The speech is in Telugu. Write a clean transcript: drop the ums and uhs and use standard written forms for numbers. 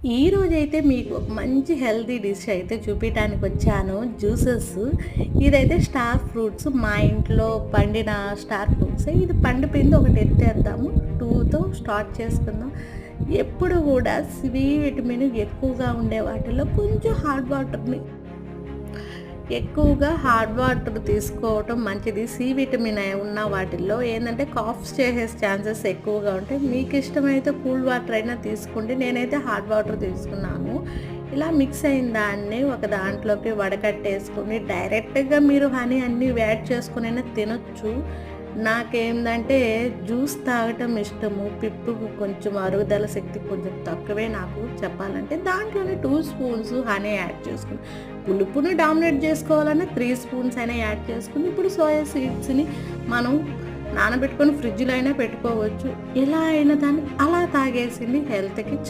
ఈరోజైతే మీకు ఒక మంచి హెల్తీ డిష్ అయితే చూపించడానికి వచ్చాను. జ్యూసెస్. ఇదైతే స్టార్ ఫ్రూట్స్. మా ఇంట్లో పండిన స్టార్ ఫ్రూట్స్. ఇది పండిపోయింది, ఒకటి ఎత్తేద్దాము. 2తో స్టార్ట్ చేసుకుందాం. ఎప్పుడు కూడా సి విటమిన్ ఎక్కువగా ఉండే వాటిలో కొంచెం హాట్ వాటర్ తీసుకోవటం మంచిది. సి విటమిన్ ఉన్న వాటిల్లో ఏంటంటే కాఫ్స్ చేసే ఛాన్సెస్ ఎక్కువగా ఉంటాయి. మీకు ఇష్టమైతే కూల్ వాటర్ అయినా తీసుకోండి. నేనైతే హాట్ వాటర్ తీసుకున్నాను. ఇలా మిక్స్ అయిన దాన్ని ఒక దాంట్లోకి వడకట్టేసుకొని డైరెక్ట్గా మీరు హనీ అన్నీ యాడ్ చేసుకునైనా తినొచ్చు. నాకేందంటే జ్యూస్ తాగటం ఇష్టము. పిప్పు కొంచెం అరుగుదల శక్తి కొంచెం తక్కువే నాకు చెప్పాలంటే. దాంట్లోనే 2 స్పూన్స్ హనీ యాడ్ చేసుకుని, పులుపుని డామినేట్ చేసుకోవాలన్నా 3 స్పూన్స్ అయినా యాడ్ చేసుకుని, ఇప్పుడు సోయా సీడ్స్ని మనం నానబెట్టుకొని ఫ్రిడ్జ్లో అయినా పెట్టుకోవచ్చు. ఎలా అయినా దాన్ని అలా తాగేసింది హెల్త్కి